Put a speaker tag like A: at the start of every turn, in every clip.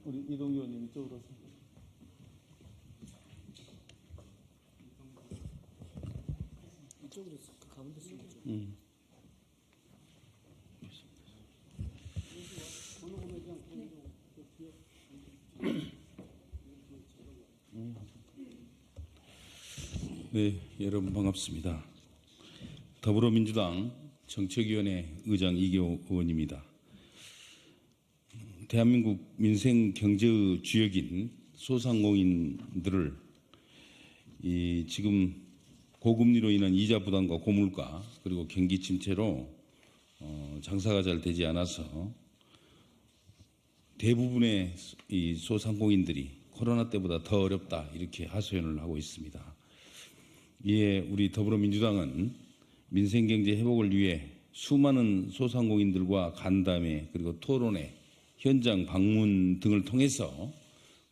A: 우리 이동규 의원님 이쪽으로 오세요.
B: 이쪽으로 가운데 쓰면 되죠.
C: 네, 여러분 반갑습니다. 더불어민주당 정책위원회 의장 이계호 의원입니다. 대한민국 민생 경제의 주역인 소상공인들을 지금 고금리로 인한 이자 부담과 고물가 그리고 경기 침체로 장사가 잘 되지 않아서 대부분의 이 소상공인들이 코로나 때보다 더 어렵다 이렇게 하소연을 하고 있습니다. 이에 우리 더불어민주당은 민생경제 회복을 위해 수많은 소상공인들과 간담회 그리고 토론회, 현장 방문 등을 통해서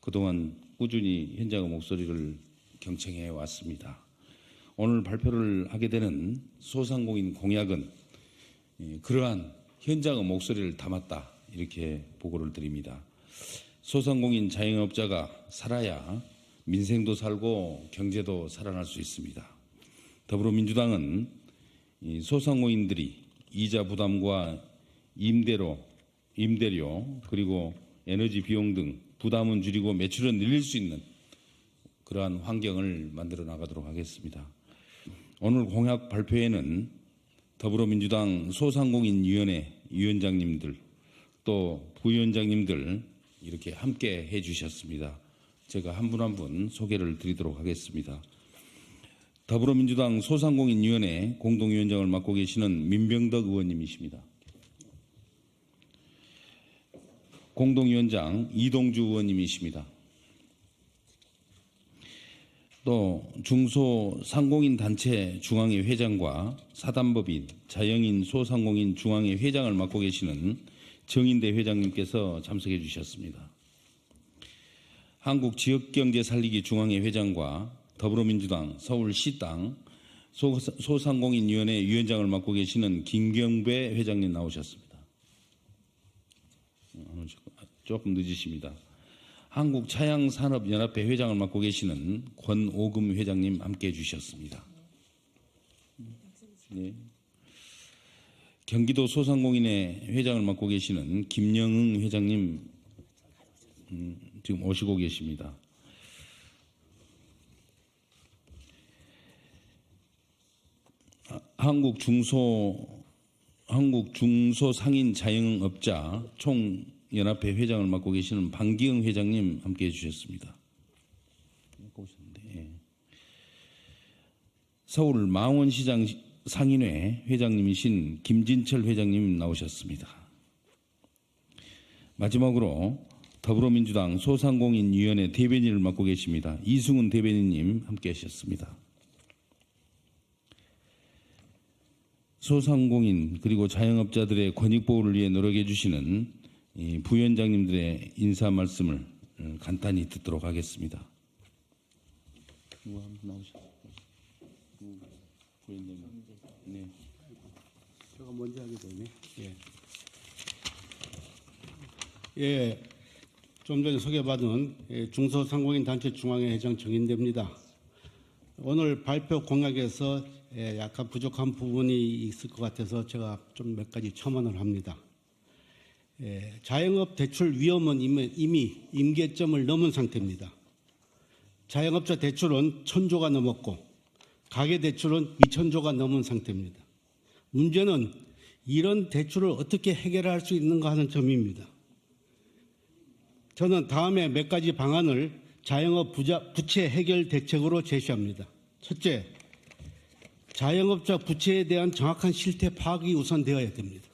C: 그동안 꾸준히 현장의 목소리를 경청해 왔습니다. 오늘 발표를 하게 되는 소상공인 공약은 그러한 현장의 목소리를 담았다 이렇게 보고를 드립니다. 소상공인 자영업자가 살아야 민생도 살고 경제도 살아날 수 있습니다. 더불어민주당은 소상공인들이 이자 부담과 임대료 그리고 에너지 비용 등 부담은 줄이고 매출은 늘릴 수 있는 그러한 환경을 만들어 나가도록 하겠습니다. 오늘 공약 발표에는 더불어민주당 소상공인위원회 위원장님들 또 부위원장님들 이렇게 함께 해주셨습니다. 제가 한 분 한 분 소개를 드리도록 하겠습니다. 더불어민주당 소상공인위원회 공동위원장을 맡고 계시는 민병덕 의원님이십니다. 공동위원장 이동주 의원님이십니다. 또 중소상공인 단체 중앙회 회장과 사단법인 자영인 소상공인 중앙회 회장을 맡고 계시는 정인대 회장님께서 참석해 주셨습니다. 한국지역경제살리기 중앙회 회장과 더불어민주당 서울시당 소상공인위원회 위원장을 맡고 계시는 김경배 회장님 나오셨습니다. 조금 늦으십니다. 한국차양산업연합회 회장을 맡고 계시는 권오금 회장님 함께해 주셨습니다. 네. 경기도 소상공인회 회장을 맡고 계시는 김영흥 회장님 지금 오시고 계십니다. 한국중소상인 자영업자 총연합회 회장을 맡고 계시는 방기영 회장님 함께해 주셨습니다. 서울 망원시장 상인회 회장님이신 김진철 회장님 나오셨습니다. 마지막으로 더불어민주당 소상공인위원회 대변인을 맡고 계십니다. 이승훈 대변인님 함께 하셨습니다. 소상공인 그리고 자영업자들의 권익보호를 위해 노력해 주시는 부위원장님들의 인사 말씀을 간단히 듣도록 하겠습니다. 누가 한번 나오셨어요? 부위원장님. 네.
D: 제가 먼저 하게 되네. 예. 좀 전에 소개받은 중소상공인 단체 중앙회 회장 정인대입니다. 오늘 발표 공약에서 약간 부족한 부분이 있을 것 같아서 제가 좀 몇 가지 첨언을 합니다. 자영업 대출 위험은 이미 임계점을 넘은 상태입니다. 자영업자 대출은 1,000조가 넘었고 가계대출은 2,000조가 넘은 상태입니다. 문제는 이런 대출을 어떻게 해결할 수 있는가 하는 점입니다. 저는 다음에 몇 가지 방안을 자영업 부채 해결 대책으로 제시합니다. 첫째, 자영업자 부채에 대한 정확한 실태 파악이 우선되어야 됩니다.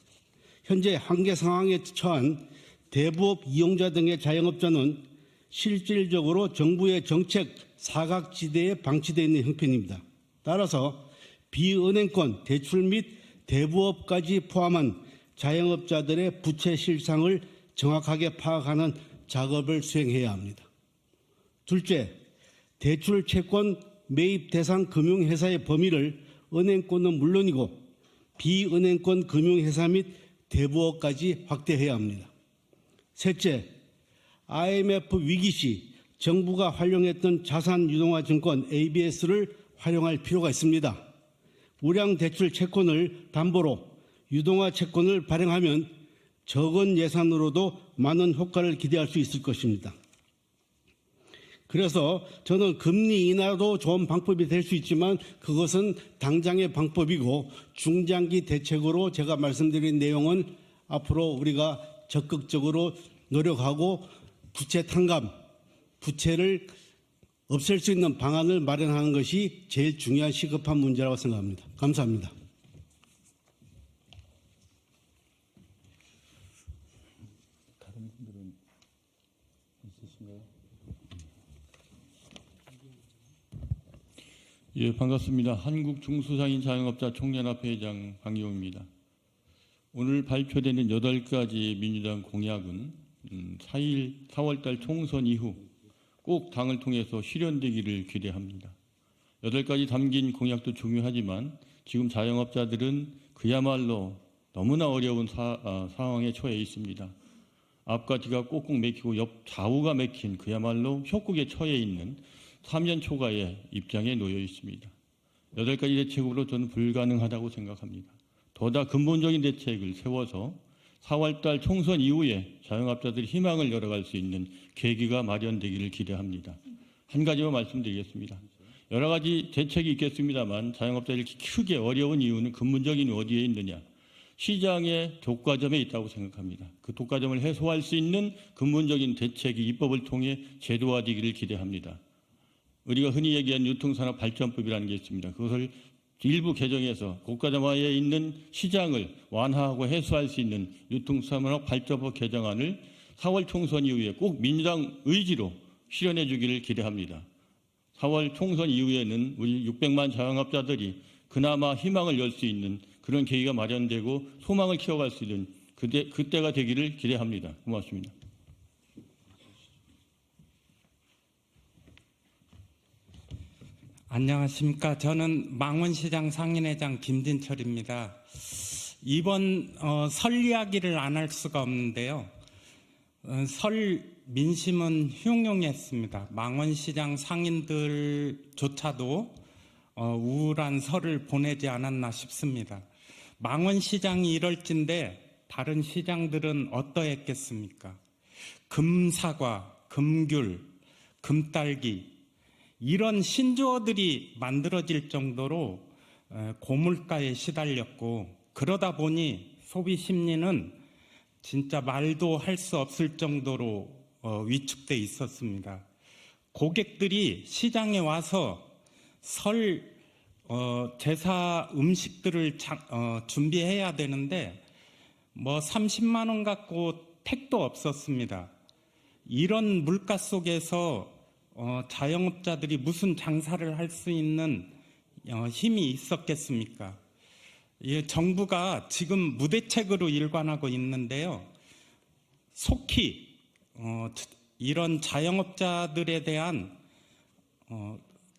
D: 현재 한계 상황에 처한 대부업 이용자 등의 자영업자는 실질적으로 정부의 정책 사각지대에 방치되어 있는 형편입니다. 따라서 비은행권, 대출 및 대부업까지 포함한 자영업자들의 부채 실상을 정확하게 파악하는 작업을 수행해야 합니다. 둘째, 대출 채권 매입 대상 금융회사의 범위를 은행권은 물론이고 비은행권 금융회사 및 대부업까지 확대해야 합니다. 셋째, IMF 위기 시 정부가 활용했던 자산유동화증권 ABS를 활용할 필요가 있습니다. 우량대출 채권을 담보로 유동화 채권을 발행하면 적은 예산으로도 많은 효과를 기대할 수 있을 것입니다. 그래서 저는 금리 인하도 좋은 방법이 될 수 있지만 그것은 당장의 방법이고 중장기 대책으로 제가 말씀드린 내용은 앞으로 우리가 적극적으로 노력하고 부채 탕감, 부채를 없앨 수 있는 방안을 마련하는 것이 제일 중요한 시급한 문제라고 생각합니다. 감사합니다.
C: 다른 분들은 있으신가요?
A: 예, 반갑습니다. 한국중소상인 자영업자 총연합회 회장 방기호입니다. 오늘 발표되는 8가지 민주당 공약은 4월달 총선 이후 꼭 당을 통해서 실현되기를 기대합니다. 8가지 담긴 공약도 중요하지만 지금 자영업자들은 그야말로 너무나 어려운 상황에 처해 있습니다. 앞과 뒤가 꼭꼭 막히고 옆 좌우가 막힌 그야말로 협곡에 처해 있는 3년 초과의 입장에 놓여 있습니다. 8가지 대책으로 저는 불가능하다고 생각합니다. 보다 근본적인 대책을 세워서 4월달 총선 이후에 자영업자들이 희망을 열어갈 수 있는 계기가 마련되기를 기대합니다. 한 가지만 말씀드리겠습니다. 여러 가지 대책이 있겠습니다만 자영업자들이 크게 어려운 이유는 근본적인 어디에 있느냐. 시장의 독과점에 있다고 생각합니다. 그 독과점을 해소할 수 있는 근본적인 대책이 입법을 통해 제도화되기를 기대합니다. 우리가 흔히 얘기하는 유통산업 발전법이라는 게 있습니다. 그것을 일부 개정해서 고가점화에 있는 시장을 완화하고 해소할 수 있는 유통산업 발전법 개정안을 4월 총선 이후에 꼭 민주당 의지로 실현해 주기를 기대합니다. 4월 총선 이후에는 우리 600만 자영업자들이 그나마 희망을 열 수 있는 그런 계기가 마련되고 소망을 키워갈 수 있는 그때가 되기를 기대합니다. 고맙습니다.
E: 안녕하십니까. 저는 망원시장 상인회장 김진철입니다. 이번 설 이야기를 안 할 수가 없는데요. 설 민심은 흉흉했습니다. 망원시장 상인들조차도 우울한 설을 보내지 않았나 싶습니다. 망원시장이 이럴진데 다른 시장들은 어떠했겠습니까? 금사과, 금귤, 금딸기 이런 신조어들이 만들어질 정도로 고물가에 시달렸고 그러다 보니 소비 심리는 진짜 말도 할 수 없을 정도로 위축돼 있었습니다. 고객들이 시장에 와서 설 제사 음식들을 준비해야 되는데 뭐 30만 원 갖고 택도 없었습니다. 이런 물가 속에서 자영업자들이 무슨 장사를 할 수 있는 힘이 있었겠습니까? 정부가 지금 무대책으로 일관하고 있는데요. 속히 이런 자영업자들에 대한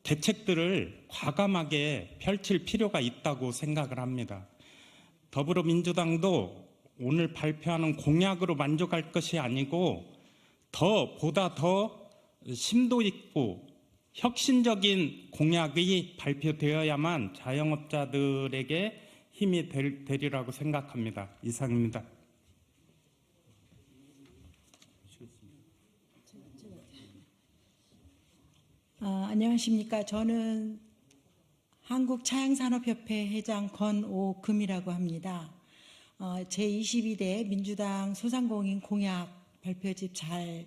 E: 대책들을 과감하게 펼칠 필요가 있다고 생각을 합니다. 더불어민주당도 오늘 발표하는 공약으로 만족할 것이 아니고 보다 더 심도 있고 혁신적인 공약이 발표되어야만 자영업자들에게 힘이 되리라고 생각합니다. 이상입니다.
F: 안녕하십니까. 저는 한국차양산업협회 회장 권오금이라고 합니다. 제22대 민주당 소상공인 공약 발표집 잘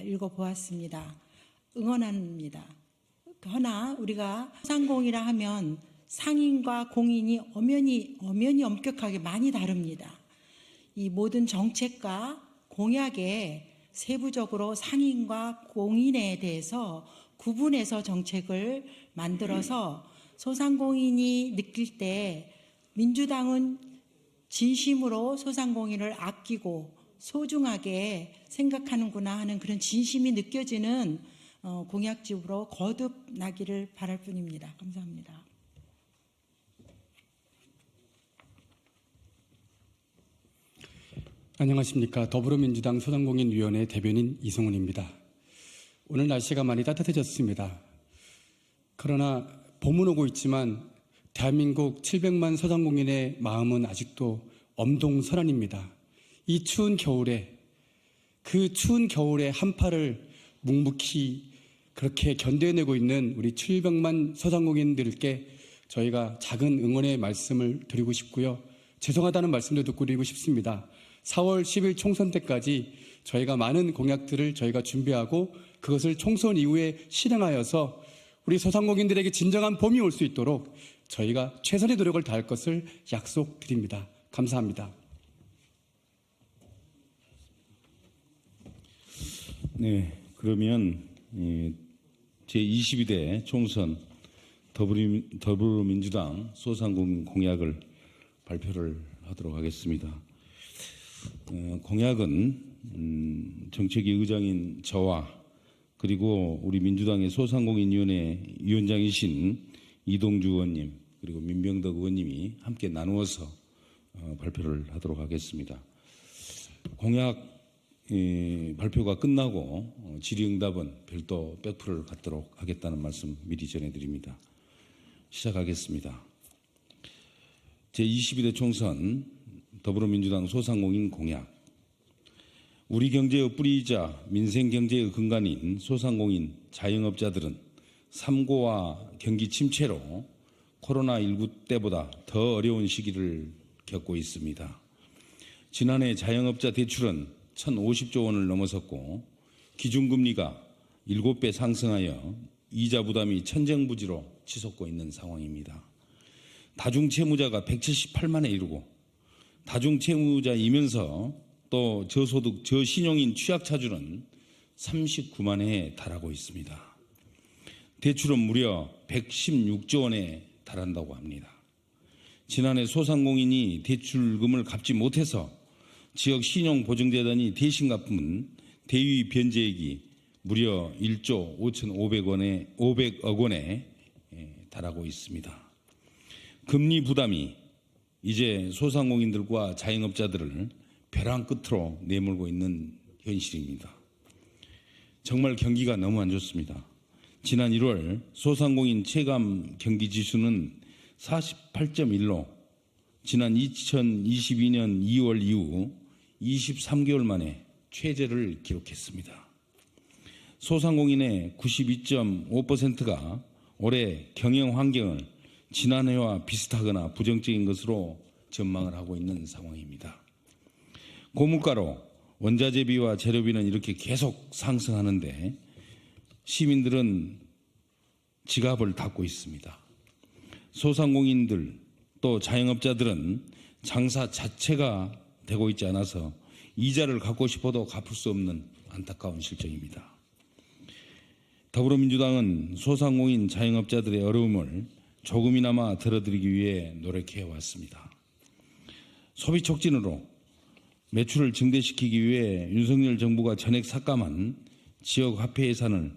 F: 읽어보았습니다. 응원합니다. 그러나 우리가 소상공인이라 하면 상인과 공인이 엄연히 엄격하게 많이 다릅니다. 이 모든 정책과 공약에 세부적으로 상인과 공인에 대해서 구분해서 정책을 만들어서 소상공인이 느낄 때 민주당은 진심으로 소상공인을 아끼고 소중하게 생각하는구나 하는 그런 진심이 느껴지는 공약집으로 거듭나기를 바랄 뿐입니다. 감사합니다.
G: 안녕하십니까. 더불어민주당 소상공인위원회 대변인 이성훈입니다. 오늘 날씨가 많이 따뜻해졌습니다. 그러나 봄은 오고 있지만 대한민국 700만 소상공인의 마음은 아직도 엄동설한입니다. 이 추운 겨울에, 그 추운 겨울에 한파를 묵묵히 그렇게 견뎌내고 있는 우리 700만 소상공인들께 저희가 작은 응원의 말씀을 드리고 싶고요. 죄송하다는 말씀도 듣고 드리고 싶습니다. 4월 10일 총선 때까지 저희가 많은 공약들을 저희가 준비하고 그것을 총선 이후에 실행하여서 우리 소상공인들에게 진정한 봄이 올 수 있도록 저희가 최선의 노력을 다할 것을 약속드립니다. 감사합니다.
C: 네, 그러면 제22대 총선 더불어민주당 소상공인 공약을 발표를 하도록 하겠습니다. 공약은 정책위 의장인 저와 그리고 우리 민주당의 소상공인위원회 위원장이신 이동주 의원님 그리고 민병덕 의원님이 함께 나누어서 발표를 하도록 하겠습니다. 공약 발표가 끝나고 질의응답은 별도 백프를 갖도록 하겠다는 말씀 미리 전해드립니다. 시작하겠습니다. 제22대 총선 더불어민주당 소상공인 공약. 우리 경제의 뿌리이자 민생 경제의 근간인 소상공인 자영업자들은 삼고와 경기 침체로 코로나19 때보다 더 어려운 시기를 겪고 있습니다. 지난해 자영업자 대출은 1,050조 원을 넘어섰고 기준금리가 7배 상승하여 이자 부담이 천정부지로 치솟고 있는 상황입니다. 다중채무자가 178만에 이르고 다중채무자이면서 또 저소득, 저신용인 취약차주는 39만에 달하고 있습니다. 대출은 무려 116조 원에 달한다고 합니다. 지난해 소상공인이 대출금을 갚지 못해서 지역 신용보증재단이 대신 갚은 대위 변제액이 무려 1조 500억 원에 달하고 있습니다. 금리 부담이 이제 소상공인들과 자영업자들을 벼랑 끝으로 내몰고 있는 현실입니다. 정말 경기가 너무 안 좋습니다. 지난 1월 소상공인 체감 경기 지수는 48.1로 지난 2022년 2월 이후 23개월 만에 최저를 기록했습니다. 소상공인의 92.5%가 올해 경영 환경을 지난해와 비슷하거나 부정적인 것으로 전망을 하고 있는 상황입니다. 고물가로 원자재비와 재료비는 이렇게 계속 상승하는데 시민들은 지갑을 닫고 있습니다. 소상공인들 또 자영업자들은 장사 자체가 되고 있지 않아서 이자를 갚고 싶어도 갚을 수 없는 안타까운 실정입니다. 더불어민주당은 소상공인 자영업자들의 어려움을 조금이나마 덜어드리기 위해 노력해 왔습니다. 소비 촉진으로 매출을 증대시키기 위해 윤석열 정부가 전액 삭감한 지역 화폐 예산을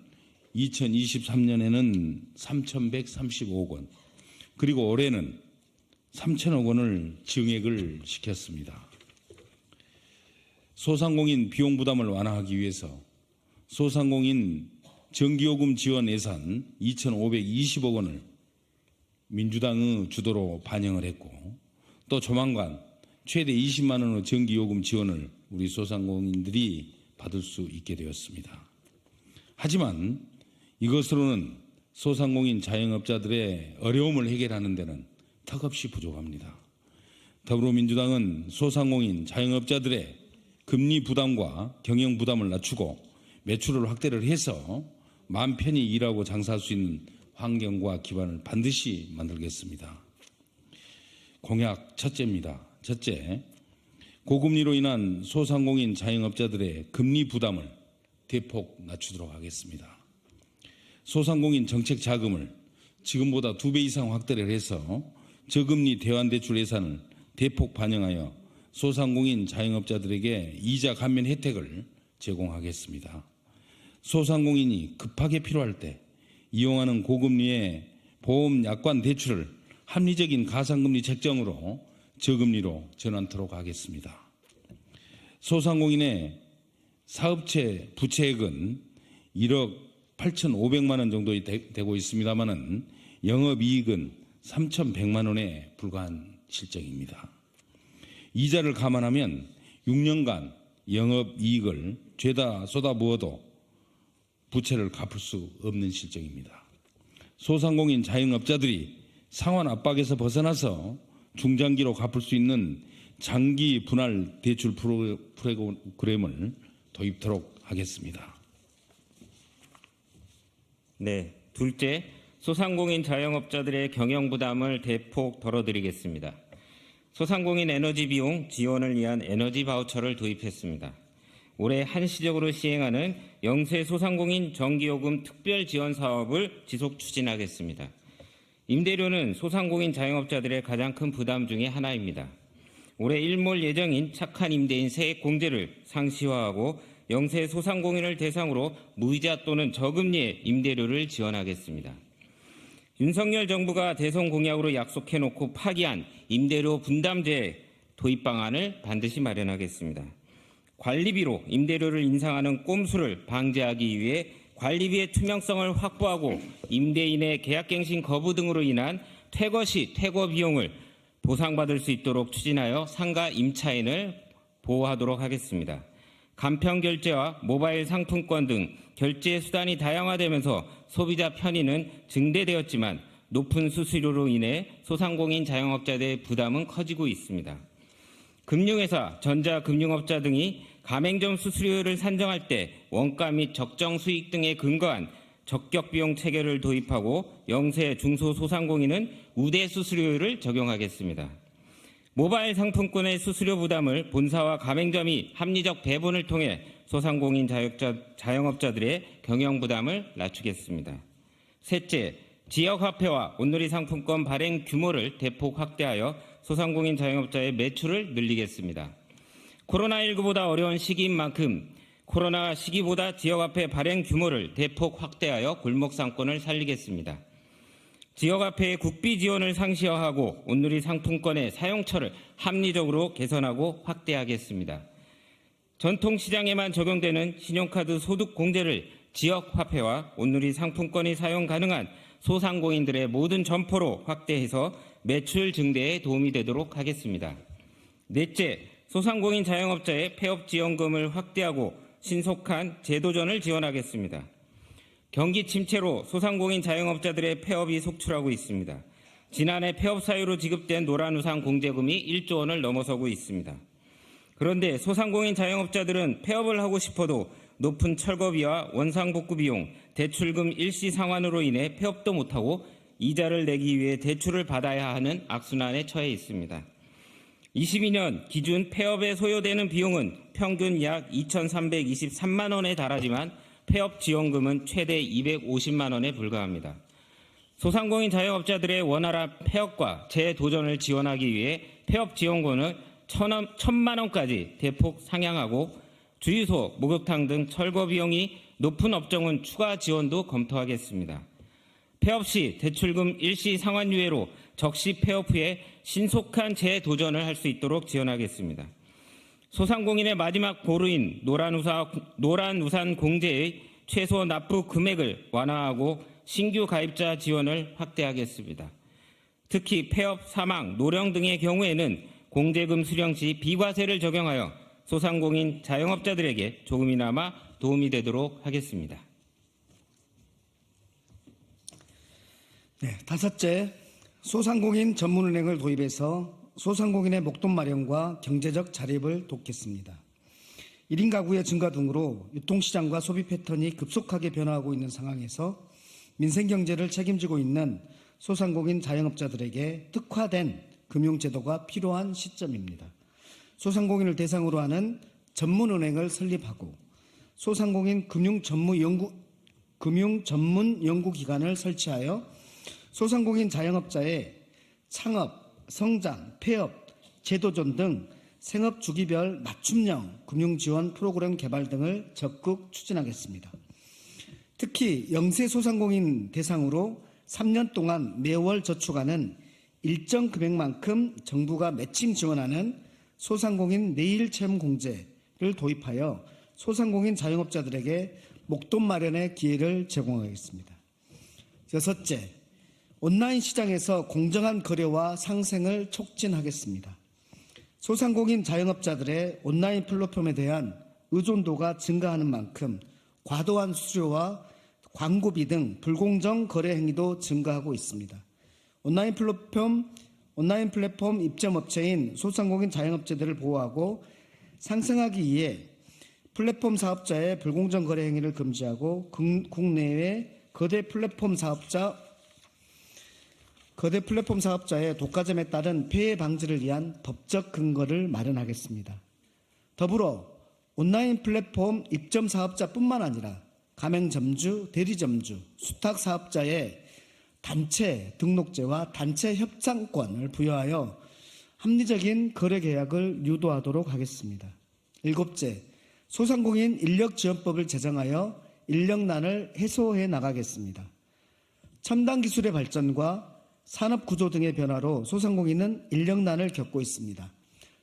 C: 2023년에는 3,135억 원, 그리고 올해는 3천억 원을 증액을 시켰습니다. 소상공인 비용 부담을 완화하기 위해서 소상공인 전기요금 지원 예산 2,520억 원을 민주당의 주도로 반영을 했고 또 조만간 최대 20만 원의 전기요금 지원을 우리 소상공인들이 받을 수 있게 되었습니다. 하지만 이것으로는 소상공인 자영업자들의 어려움을 해결하는 데는 턱없이 부족합니다. 더불어민주당은 소상공인 자영업자들의 금리 부담과 경영 부담을 낮추고 매출을 확대를 해서 마음 편히 일하고 장사할 수 있는 환경과 기반을 반드시 만들겠습니다. 공약 첫째입니다. 첫째, 고금리로 인한 소상공인 자영업자들의 금리 부담을 대폭 낮추도록 하겠습니다. 소상공인 정책 자금을 지금보다 2배 이상 확대를 해서 저금리 대환대출 예산을 대폭 반영하여 소상공인 자영업자들에게 이자 감면 혜택을 제공하겠습니다. 소상공인이 급하게 필요할 때 이용하는 고금리의 보험 약관 대출을 합리적인 가상금리 책정으로 저금리로 전환토록 하겠습니다. 소상공인의 사업체 부채액은 1억 8,500만 원 정도 되고 있습니다만은 영업이익은 3,100만 원에 불과한 실정입니다. 이자를 감안하면 6년간 영업이익을 죄다 쏟아부어도 부채를 갚을 수 없는 실정입니다. 소상공인 자영업자들이 상환 압박에서 벗어나서 중장기로 갚을 수 있는 장기 분할 대출 프로그램을 도입토록 하겠습니다.
H: 네, 둘째, 소상공인 자영업자들의 경영 부담을 대폭 덜어드리겠습니다. 소상공인 에너지 비용 지원을 위한 에너지 바우처를 도입했습니다. 올해 한시적으로 시행하는 영세 소상공인 전기요금 특별 지원 사업을 지속 추진하겠습니다. 임대료는 소상공인 자영업자들의 가장 큰 부담 중에 하나입니다. 올해 일몰 예정인 착한 임대인 세액 공제를 상시화하고 영세 소상공인을 대상으로 무이자 또는 저금리의 임대료를 지원하겠습니다. 윤석열 정부가 대선 공약으로 약속해놓고 파기한 임대료 분담제 도입 방안을 반드시 마련하겠습니다. 관리비로 임대료를 인상하는 꼼수를 방지하기 위해 관리비의 투명성을 확보하고 임대인의 계약갱신 거부 등으로 인한 퇴거 시 퇴거 비용을 보상받을 수 있도록 추진하여 상가 임차인을 보호하도록 하겠습니다. 간편 결제와 모바일 상품권 등 결제 수단이 다양화되면서 소비자 편의는 증대되었지만 높은 수수료로 인해 소상공인 자영업자들의 부담은 커지고 있습니다. 금융회사, 전자금융업자 등이 가맹점 수수료를 산정할 때 원가 및 적정 수익 등에 근거한 적격비용 체계를 도입하고 영세, 중소소상공인은 우대 수수료를 적용하겠습니다. 모바일 상품권의 수수료 부담을 본사와 가맹점이 합리적 배분을 통해 소상공인 자영업자들의 경영 부담을 낮추겠습니다. 셋째, 지역화폐와 온누리 상품권 발행 규모를 대폭 확대하여 소상공인 자영업자의 매출을 늘리겠습니다. 코로나19보다 어려운 시기인 만큼 코로나 시기보다 지역화폐 발행 규모를 대폭 확대하여 골목상권을 살리겠습니다. 지역화폐의 국비 지원을 상시화하고 온누리 상품권의 사용처를 합리적으로 개선하고 확대하겠습니다. 전통시장에만 적용되는 신용카드 소득 공제를 지역화폐와 온누리 상품권이 사용 가능한 소상공인들의 모든 점포로 확대해서 매출 증대에 도움이 되도록 하겠습니다. 넷째, 소상공인 자영업자의 폐업지원금을 확대하고 신속한 제도전을 지원하겠습니다. 경기 침체로 소상공인 자영업자들의 폐업이 속출하고 있습니다. 지난해 폐업 사유로 지급된 노란우산 공제금이 1조 원을 넘어서고 있습니다. 그런데 소상공인 자영업자들은 폐업을 하고 싶어도 높은 철거비와 원상복구 비용, 대출금 일시 상환으로 인해 폐업도 못하고 이자를 내기 위해 대출을 받아야 하는 악순환에 처해 있습니다. 22년 기준 폐업에 소요되는 비용은 평균 약 2,323만 원에 달하지만 폐업 지원금은 최대 250만 원에 불과합니다. 소상공인 자영업자들의 원활한 폐업과 재도전을 지원하기 위해 폐업 지원금을 1,000만 원까지 대폭 상향하고 주유소, 목욕탕 등 철거 비용이 높은 업종은 추가 지원도 검토하겠습니다. 폐업 시 대출금 일시 상환 유예로 적시 폐업 후에 신속한 재도전을 할 수 있도록 지원하겠습니다. 소상공인의 마지막 보루인 노란우산 공제의 최소 납부 금액을 완화하고 신규 가입자 지원을 확대하겠습니다. 특히 폐업, 사망, 노령 등의 경우에는 공제금 수령 시 비과세를 적용하여 소상공인 자영업자들에게 조금이나마 도움이 되도록 하겠습니다.
B: 네, 다섯째, 소상공인 전문은행을 도입해서 소상공인의 목돈 마련과 경제적 자립을 돕겠습니다. 1인 가구의 증가 등으로 유통시장과 소비 패턴이 급속하게 변화하고 있는 상황에서 민생경제를 책임지고 있는 소상공인 자영업자들에게 특화된 금융제도가 필요한 시점입니다. 소상공인을 대상으로 하는 전문은행을 설립하고 소상공인 금융 전문 연구기관을 설치하여 소상공인 자영업자의 창업, 성장, 폐업, 재도전 등 생업 주기별 맞춤형 금융지원 프로그램 개발 등을 적극 추진하겠습니다. 특히 영세 소상공인 대상으로 3년 동안 매월 저축하는 일정 금액만큼 정부가 매칭 지원하는 소상공인 내일 체험 공제 도입하여 소상공인 자영업자들에게 목돈 마련의 기회를 제공하겠습니다. 여섯째, 온라인 시장에서 공정한 거래와 상생을 촉진하겠습니다. 소상공인 자영업자들의 온라인 플랫폼에 대한 의존도가 증가하는 만큼 과도한 수수료와 광고비 등 불공정 거래 행위도 증가하고 있습니다. 온라인 플랫폼 입점업체인 소상공인 자영업자들을 보호하고 상생하기 위해 플랫폼 사업자의 불공정 거래 행위를 금지하고 국내외 거대 플랫폼 사업자의 독과점에 따른 폐해 방지를 위한 법적 근거를 마련하겠습니다. 더불어 온라인 플랫폼 입점 사업자뿐만 아니라 가맹점주, 대리점주, 수탁사업자의 단체 등록제와 단체 협상권을 부여하여 합리적인 거래 계약을 유도하도록 하겠습니다. 일곱째, 소상공인 인력지원법을 제정하여 인력난을 해소해 나가겠습니다. 첨단 기술의 발전과 산업구조 등의 변화로 소상공인은 인력난을 겪고 있습니다.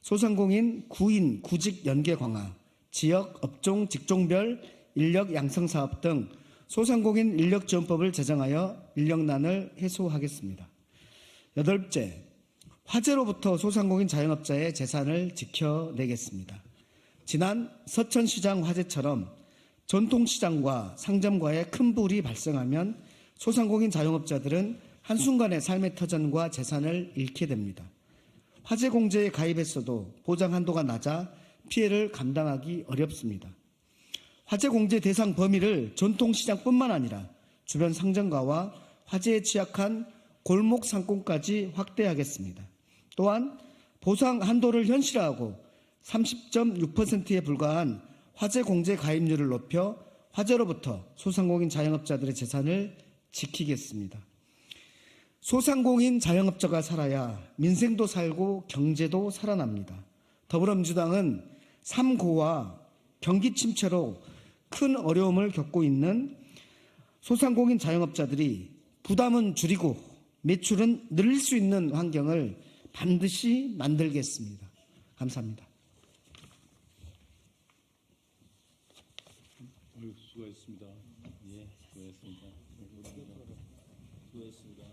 B: 소상공인 구인, 구직 연계 강화, 지역, 업종, 직종별 인력 양성 사업 등 소상공인 인력지원법을 제정하여 인력난을 해소하겠습니다. 여덟째, 화재로부터 소상공인 자영업자의 재산을 지켜내겠습니다. 지난 서천시장 화재처럼 전통시장과 상점과의 큰 불이 발생하면 소상공인 자영업자들은 한순간에 삶의 터전과 재산을 잃게 됩니다. 화재 공제에 가입했어도 보장 한도가 낮아 피해를 감당하기 어렵습니다. 화재 공제 대상 범위를 전통시장뿐만 아니라 주변 상점가와 화재에 취약한 골목 상권까지 확대하겠습니다. 또한 보상 한도를 현실화하고 30.6%에 불과한 화재 공제 가입률을 높여 화재로부터 소상공인 자영업자들의 재산을 지키겠습니다. 소상공인 자영업자가 살아야 민생도 살고 경제도 살아납니다. 더불어민주당은 3고와 경기 침체로 큰 어려움을 겪고 있는 소상공인 자영업자들이 부담은 줄이고 매출은 늘릴 수 있는 환경을 반드시 만들겠습니다. 감사합니다.
A: 수고했습니다. 예, 수고했습니다. 수고했습니다.